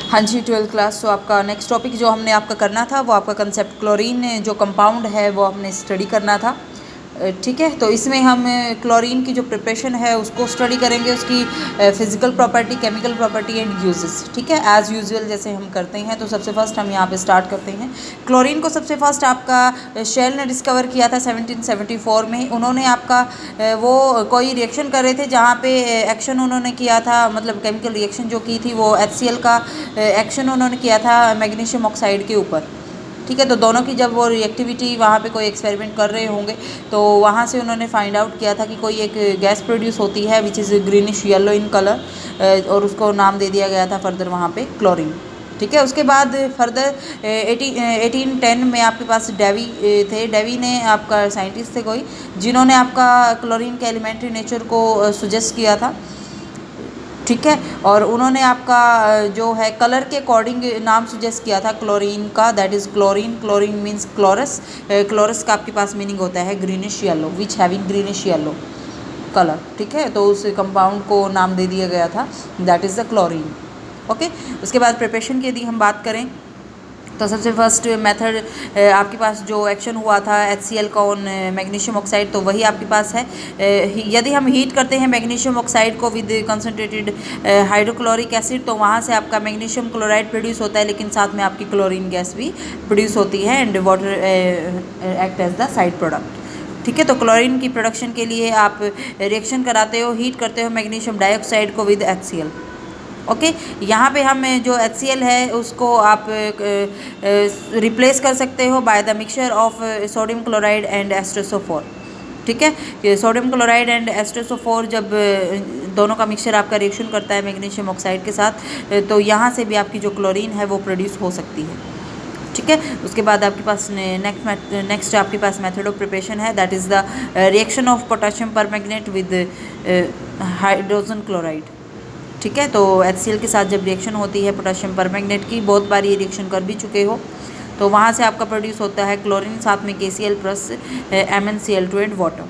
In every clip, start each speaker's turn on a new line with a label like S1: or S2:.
S1: हाँ जी, 12th class. तो आपका नेक्स्ट टॉपिक जो हमने आपका करना था वो आपका कंसेप्ट क्लोरीन जो कंपाउंड है वो हमने स्टडी करना था। ठीक है, तो इसमें हम क्लोरीन की जो प्रिपरेशन है उसको स्टडी करेंगे, उसकी physical property, chemical property and uses. ठीक है, एज़ यूजुअल जैसे हम करते हैं। तो सबसे फर्स्ट हम यहाँ पे स्टार्ट करते हैं। क्लोरीन को सबसे फर्स्ट आपका शेल ने डिस्कवर किया था 1774 में। उन्होंने आपका वो कोई रिएक्शन कर रहे थे जहाँ पे एक्शन उन्होंने किया था, मतलब केमिकल रिएक्शन जो की थी वो HCl का एक्शन उन्होंने किया था मैग्नीशियम ऑक्साइड के ऊपर। ठीक है, तो दोनों की जब वो रिएक्टिविटी वहाँ पे कोई एक्सपेरिमेंट कर रहे होंगे तो वहाँ से उन्होंने फाइंड आउट किया था कि कोई एक गैस प्रोड्यूस होती है which is greenish yellow in colour, और उसको नाम दे दिया गया था फर्दर वहाँ पे क्लोरीन। ठीक है, उसके बाद फर्दर 1810 में आपके पास डेवी थे। डेवी ने आपका साइंटिस्ट थे कोई, जिन्होंने आपका क्लोरीन के एलिमेंट्री नेचर को सुजेस्ट किया था। ठीक है, और उन्होंने आपका जो है कलर के अकॉर्डिंग नाम सुजेस्ट किया था क्लोरीन का, that is chlorine. Chlorine means chlorous. Chlorous का आपके पास मीनिंग होता है greenish yellow, which having greenish yellow colour. ठीक है, तो उस कंपाउंड को नाम दे दिया गया था, that is the chlorine. Okay, उसके बाद प्रिपरेशन की यदि हम बात करें तो सबसे फर्स्ट मेथड आपके पास जो एक्शन हुआ था HCl का ऑन मैग्नीशियम ऑक्साइड, तो वही आपके पास है। यदि हम हीट करते हैं मैग्नीशियम ऑक्साइड को विद कंसनट्रेटेड हाइड्रोक्लोरिक एसिड, तो वहाँ से आपका मैग्नीशियम क्लोराइड प्रोड्यूस होता है, लेकिन साथ में आपकी क्लोरीन गैस भी प्रोड्यूस होती है and water act as the side product. ठीक है, तो क्लोरीन की प्रोडक्शन के लिए आप रिएक्शन कराते हो, हीट करते हो मैग्नीशियम डाइऑक्साइड को विद HCl। ओके, यहाँ पे हम जो HCl है उसको आप रिप्लेस कर सकते हो by the mixture of sodium chloride and एस्ट्रेसोफोर। ठीक है, कि सोडियम क्लोराइड एंड एस्ट्रेसोफोर जब दोनों का मिक्सचर आपका रिएक्शन करता है मैग्नीशियम ऑक्साइड के साथ, तो यहाँ से भी आपकी जो क्लोरीन है वो प्रोड्यूस हो सकती है। ठीक है, उसके बाद आपके पास नेक्स्ट आपके पास मेथड ऑफ प्रिपरेशन है, that is the reaction of potassium permanganate with hydrogen chloride. ठीक है, तो HCl के साथ जब रिएक्शन होती है पोटेशियम परमैंगनेट की, बहुत बार ये रिएक्शन कर भी चुके हो, तो वहाँ से आपका प्रोड्यूस होता है क्लोरीन, साथ में KCl plus MnCl2 and water.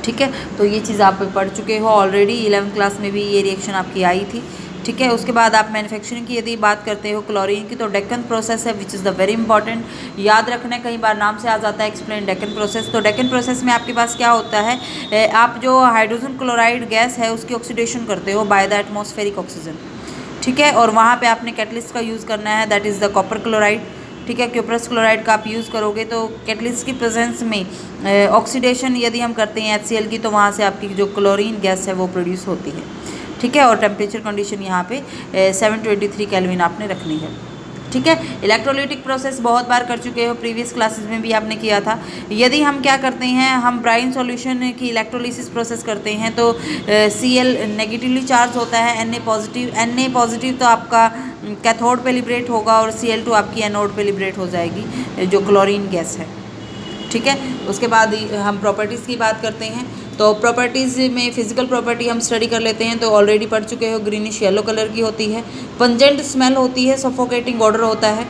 S1: ठीक है, तो ये चीज़ आप पढ़ चुके हो ऑलरेडी, 11th क्लास में भी ये रिएक्शन आपकी आई थी। ठीक है, उसके बाद आप मैन्युफैक्चरिंग की यदि बात करते हो क्लोरीन की, तो डेक्कन प्रोसेस है which is the very important, याद रखना है, कई बार नाम से आ जाता है एक्सप्लेन डेक्कन प्रोसेस। तो डेक्कन प्रोसेस में आपके पास क्या होता है, आप जो हाइड्रोजन क्लोराइड गैस है उसकी ऑक्सीडेशन करते हो बाय द एटमॉस्फेरिक ऑक्सीजन। ठीक है, और वहाँ पे आपने कैटलिस्ट का यूज़ करना है, that is the copper chloride. ठीक है, क्यूप्रस क्लोराइड का आप यूज़ करोगे तो कैटलिस्ट की प्रेजेंस में ऑक्सीडेशन यदि हम करते हैं HCl की, तो वहाँ से आपकी जो क्लोरीन गैस है वो प्रोड्यूस होती है। ठीक है, और टेम्परेचर कंडीशन यहाँ पे 723 केल्विन आपने रखनी है। ठीक है, इलेक्ट्रोलिटिक प्रोसेस बहुत बार कर चुके हो, प्रीवियस क्लासेस में भी आपने किया था। यदि हम क्या करते हैं, हम ब्राइन सॉल्यूशन की इलेक्ट्रोलिसिस प्रोसेस करते हैं तो Cl नेगेटिवली चार्ज होता है, Na पॉजिटिव तो आपका कैथोड पे लिबरेट होगा और Cl2 आपकी एनोड पे लिबरेट हो जाएगी, जो क्लोरीन गैस है। ठीक है, उसके बाद हम प्रॉपर्टीज़ की बात करते हैं। तो प्रॉपर्टीज़ में फिजिकल प्रॉपर्टी हम स्टडी कर लेते हैं, तो ऑलरेडी पढ़ चुके हो, ग्रीनिश येलो कलर की होती है, पंजेंट स्मेल होती है, सफोकेटिंग ऑडर होता है,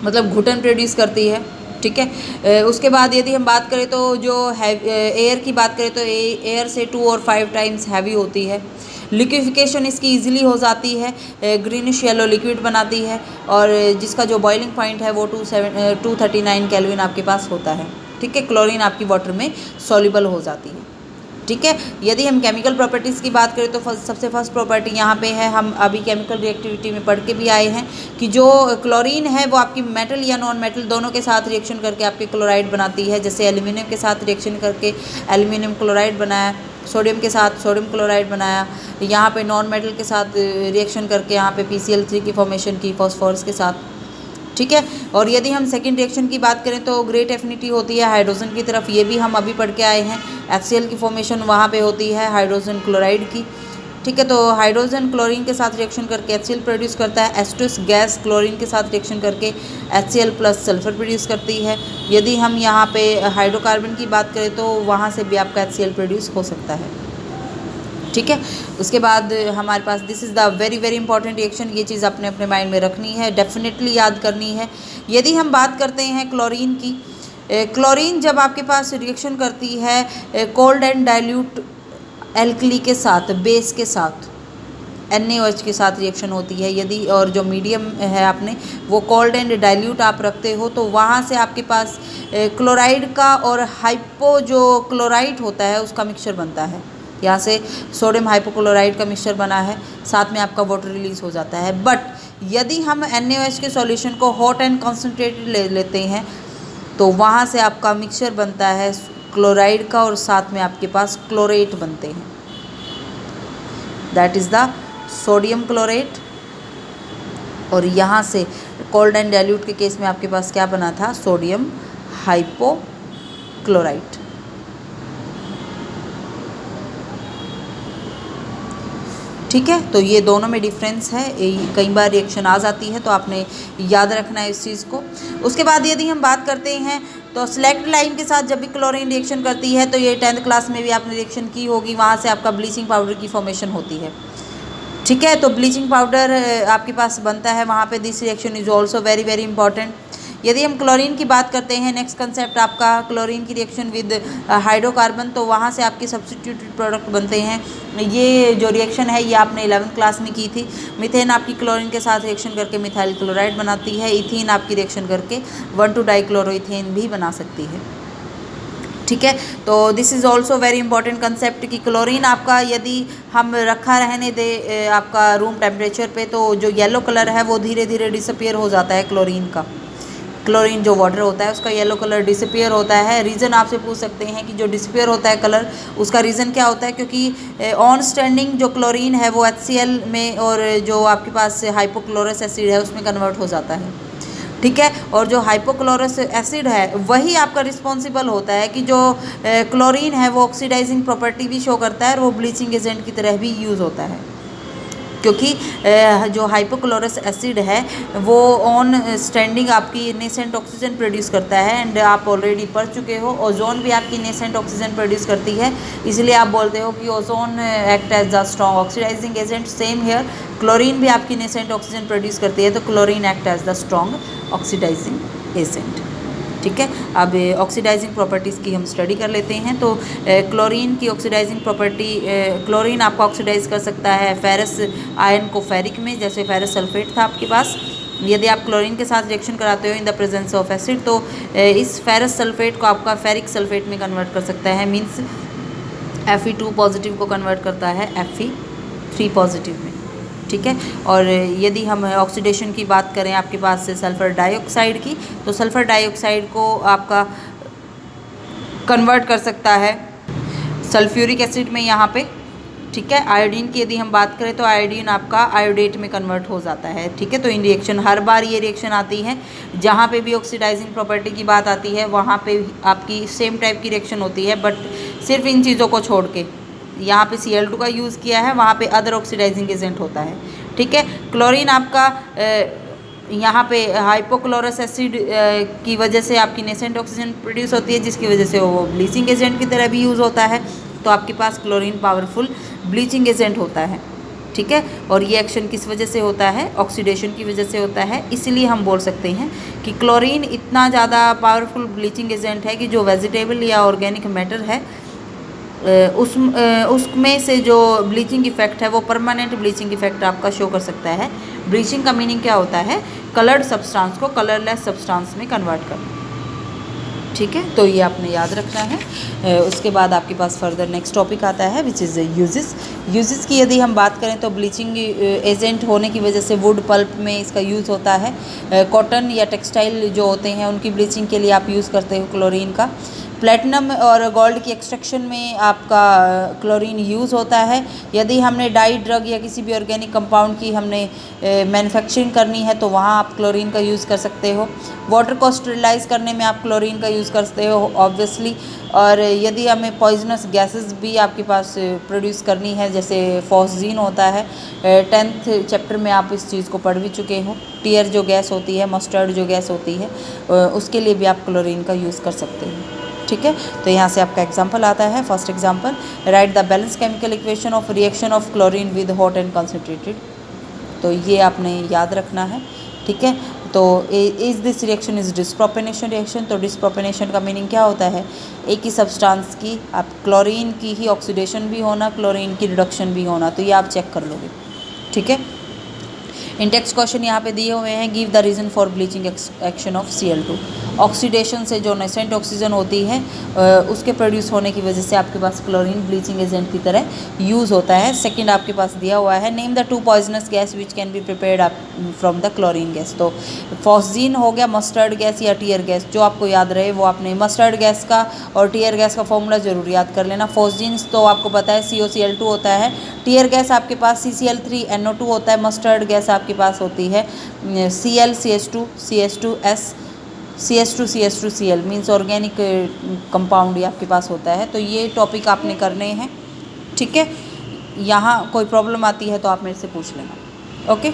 S1: मतलब घुटन प्रोड्यूस करती है। ठीक है, उसके बाद यदि हम बात करें तो जो एयर की बात करें तो एयर से 2 और 5 टाइम्स हैवी होती है। लिक्विफिकेशन इसकी इजीली हो जाती है, ग्रीनिश येलो लिक्विड बनाती है, और जिसका जो बॉइलिंग पॉइंट है वो 239 केल्विन आपके पास होता है। ठीक है, क्लोरीन आपकी वाटर में सॉल्युबल हो जाती है। ठीक है, यदि हम केमिकल प्रॉपर्टीज़ की बात करें तो सबसे फर्स्ट प्रॉपर्टी यहाँ पे है, हम अभी केमिकल रिएक्टिविटी में पढ़ के भी आए हैं कि जो क्लोरीन है वो आपकी मेटल या नॉन मेटल दोनों के साथ रिएक्शन करके आपकी क्लोराइड बनाती है। जैसे एल्यूमिनियम के साथ रिएक्शन करके एल्यूमिनियम क्लोराइड बनाया, सोडियम के साथ सोडियम क्लोराइड बनाया, यहाँ पे नॉन मेटल के साथ रिएक्शन करके यहाँ पे PCl3 की फॉर्मेशन की फॉस्फोरस के साथ। ठीक है, और यदि हम सेकेंड रिएक्शन की बात करें तो ग्रेट एफिनिटी होती है हाइड्रोजन की तरफ, ये भी हम अभी पढ़ के आए हैं। HCl की फॉर्मेशन वहाँ पे होती है हाइड्रोजन क्लोराइड की। ठीक है, तो हाइड्रोजन क्लोरीन के साथ रिएक्शन करके HCl प्रोड्यूस करता है। एस्ट्रस गैस क्लोरीन के साथ रिएक्शन करके HCl प्लस सल्फर प्रोड्यूस करती है। यदि हम यहाँ पे हाइड्रोकार्बन की बात करें तो वहाँ से भी आपका HCl प्रोड्यूस हो सकता है। ठीक है, उसके बाद हमारे पास this is the very very important reaction, ये चीज़ अपने अपने माइंड में रखनी है, डेफिनेटली याद करनी है। यदि हम बात करते हैं क्लोरीन की, क्लोरीन जब आपके पास रिएक्शन करती है कोल्ड एंड डाइल्यूट एल्कली के साथ, बेस के साथ, NaOH के साथ रिएक्शन होती है। यदि और जो मीडियम है आपने वो कोल्ड एंड डाइल्यूट आप रखते हो तो वहाँ से आपके पास क्लोराइड का और हाइपो जो क्लोराइड होता है उसका मिक्सचर बनता है। यहाँ से सोडियम हाइपोक्लोराइड का मिक्सचर बना है, साथ में आपका वाटर रिलीज हो जाता है। बट यदि हम NaOH के सॉल्यूशन को हॉट एंड कॉन्सेंट्रेटेड ले लेते हैं तो वहाँ से आपका मिक्सचर बनता है क्लोराइड का और साथ में आपके पास क्लोरेट बनते हैं, that is the sodium chlorate. और यहाँ से कोल्ड एंड डाइल्यूट के केस में आपके पास क्या बना था, सोडियम हाइपोक्लोराइट। ठीक है, तो ये दोनों में डिफरेंस है, कई बार रिएक्शन आ जाती है तो आपने याद रखना है इस चीज़ को। उसके बाद यदि हम बात करते हैं तो सेलेक्ट लाइम के साथ जब भी क्लोरीन रिएक्शन करती है तो ये 10th क्लास में भी आपने रिएक्शन की होगी, वहाँ से आपका ब्लीचिंग पाउडर की फॉर्मेशन होती है। ठीक है, तो ब्लीचिंग पाउडर आपके पास बनता है वहाँ पे। This reaction is also very very important. यदि हम क्लोरीन की बात करते हैं, नेक्स्ट कंसेप्ट आपका क्लोरीन की रिएक्शन विद हाइड्रोकार्बन, तो वहाँ से आपके सब्स्टिट्यूटेड प्रोडक्ट बनते हैं। ये जो रिएक्शन है ये आपने 11th क्लास में की थी। मीथेन आपकी क्लोरीन के साथ रिएक्शन करके मिथाइल क्लोराइड बनाती है। इथीन आपकी रिएक्शन करके 1,2-डाइक्लोरोइथेन भी बना सकती है। ठीक है, तो this is also very important concept कि क्लोरीन आपका यदि हम रखा रहने दे आपका रूम टेम्परेचर पे तो जो येलो कलर है वो धीरे धीरे डिसअपियर हो जाता है। क्लोरीन जो वाटर होता है उसका येलो कलर डिसअपियर होता है। रीज़न आपसे पूछ सकते हैं कि जो डिसअपियर होता है कलर, उसका रीज़न क्या होता है, क्योंकि ऑन स्टैंडिंग जो क्लोरीन है वो HCl में और जो आपके पास हाइपोक्लोरस एसिड है उसमें कन्वर्ट हो जाता है। ठीक है, और जो हाइपोक्लोरस एसिड है वही आपका रिस्पॉन्सिबल होता है कि जो क्लोरीन है वो ऑक्सीडाइजिंग प्रॉपर्टी भी शो करता है और वो ब्लीचिंग एजेंट की तरह भी यूज़ होता है। क्योंकि जो हाइपोक्लोरस एसिड है वो ऑन स्टैंडिंग आपकी नेसेंट ऑक्सीजन प्रोड्यूस करता है। एंड आप ऑलरेडी पढ़ चुके हो ओजोन भी आपकी नेसेंट ऑक्सीजन प्रोड्यूस करती है, इसलिए आप बोलते हो कि ozone act as the strong oxidising agent. Same here, chlorine भी आपकी नेसेंट ऑक्सीजन प्रोड्यूस करती है तो chlorine act as the strong oxidising agent. ठीक है, अब ऑक्सीडाइजिंग प्रॉपर्टीज़ की हम स्टडी कर लेते हैं। तो क्लोरीन की ऑक्सीडाइजिंग प्रॉपर्टी, क्लोरीन आपका ऑक्सीडाइज कर सकता है फेरस आयन को फेरिक में, जैसे फेरस सल्फेट था आपके पास। यदि आप क्लोरीन के साथ रिएक्शन कराते हो in the presence of acid तो इस फेरस सल्फेट को आपका फेरिक सल्फेट में कन्वर्ट कर सकता है। मीन्स Fe2 पॉजिटिव को कन्वर्ट करता है Fe3 पॉजिटिव में। ठीक है, और यदि हम ऑक्सीडेशन की बात करें आपके पास से सल्फ़र डाइऑक्साइड की, तो सल्फ़र डाइऑक्साइड को आपका कन्वर्ट कर सकता है सल्फ्यूरिक एसिड में यहाँ पे। ठीक है, आयोडीन की यदि हम बात करें तो आयोडीन आपका आयोडेट में कन्वर्ट हो जाता है। ठीक है, तो इन रिएक्शन हर बार ये रिएक्शन आती है जहाँ पे भी ऑक्सीडाइजिंग प्रॉपर्टी की बात आती है वहाँ पे आपकी सेम टाइप की रिएक्शन होती है, बट सिर्फ इन चीज़ों को छोड़ के। यहाँ पे Cl2 का यूज़ किया है, वहाँ पे अदर ऑक्सीडाइजिंग एजेंट होता है। ठीक है, क्लोरीन आपका यहाँ पे हाइपोक्लोरस एसिड की वजह से आपकी नेसेंट ऑक्सीजन प्रोड्यूस होती है, जिसकी वजह से वो ब्लीचिंग एजेंट की तरह भी यूज़ होता है। तो आपके पास क्लोरीन पावरफुल ब्लीचिंग एजेंट होता है। ठीक है, और ये एक्शन किस वजह से होता है, ऑक्सीडेशन की वजह से होता है। इसलिए हम बोल सकते हैं कि क्लोरीन इतना ज़्यादा पावरफुल ब्लीचिंग एजेंट है कि जो वेजिटेबल या ऑर्गेनिक मैटर है उसमें से जो ब्लीचिंग इफेक्ट है वो परमानेंट ब्लीचिंग इफेक्ट आपका शो कर सकता है। ब्लीचिंग का मीनिंग क्या होता है, कलर्ड सब्सटेंस को कलरलेस सब्सटेंस में कन्वर्ट करना। ठीक है, तो ये आपने याद रखना है। उसके बाद आपके पास फर्दर नेक्स्ट टॉपिक आता है विच इज़ यूजेस की यदि हम बात करें तो ब्लीचिंग एजेंट होने की वजह से वुड पल्प में इसका यूज़ होता है। कॉटन या टेक्सटाइल जो होते हैं उनकी ब्लीचिंग के लिए आप यूज़ करते हो क्लोरीन का। प्लेटिनम और गोल्ड की एक्सट्रैक्शन में आपका क्लोरीन यूज़ होता है। यदि हमने डाई ड्रग या किसी भी ऑर्गेनिक कंपाउंड की हमने मैन्युफैक्चरिंग करनी है तो वहाँ आप क्लोरीन का यूज़ कर सकते हो। वाटर को स्टरलाइज करने में आप क्लोरीन का यूज़ करते हो ऑब्वियसली। और यदि हमें पॉइजनस गैसेस भी आपके पास प्रोड्यूस करनी है, जैसे फॉस्जीन होता है, 10th चैप्टर में आप इस चीज़ को पढ़ भी चुके हो। टीयर जो गैस होती है, मस्टर्ड जो गैस होती है, उसके लिए भी आप क्लोरीन का यूज़ कर सकते हो। ठीक है, तो यहाँ से आपका एग्जांपल आता है। First example, write the balance chemical equation of reaction of chlorine with hot and concentrated. तो ये आपने याद रखना है। ठीक है, तो is this reaction is disproportionation reaction. तो डिस्प्रोपेनेशन का मीनिंग क्या होता है, एक ही सब्सटेंस की आप क्लोरीन की ही ऑक्सीडेशन भी होना, क्लोरीन की रिडक्शन भी होना। तो ये आप चेक कर लोगे। ठीक है। इन टेक्स्ट क्वेश्चन यहाँ पे दिए हुए हैं, give the reason for bleaching action of Cl2। Oxidation से जो नेसेंट ऑक्सीजन होती है उसके प्रोड्यूस होने की वजह से आपके पास क्लोरीन ब्लीचिंग एजेंट की तरह यूज़ होता है। सेकंड आपके पास दिया हुआ है, name the 2 poisonous gas which can be prepared from the chlorine gas. तो फॉस्जीन हो गया, मस्टर्ड गैस या टीयर गैस, जो आपको याद रहे वो आपने मस्टर्ड गैस का और टीयर गैस का फॉर्मूला जरूर याद कर लेना। फॉस्जीन तो आपको पता है COCl2 होता है, टीयर गैस आपके पास CCl3NO2 होता है, मस्टर्ड गैस आपके पास होती है ClCH2 CH2S CH2CH2Cl means organic compound ये आपके पास होता है। तो ये टॉपिक आपने करने हैं, ठीक है। यहाँ कोई प्रॉब्लम आती है तो आप मेरे से पूछ लेना, ओके।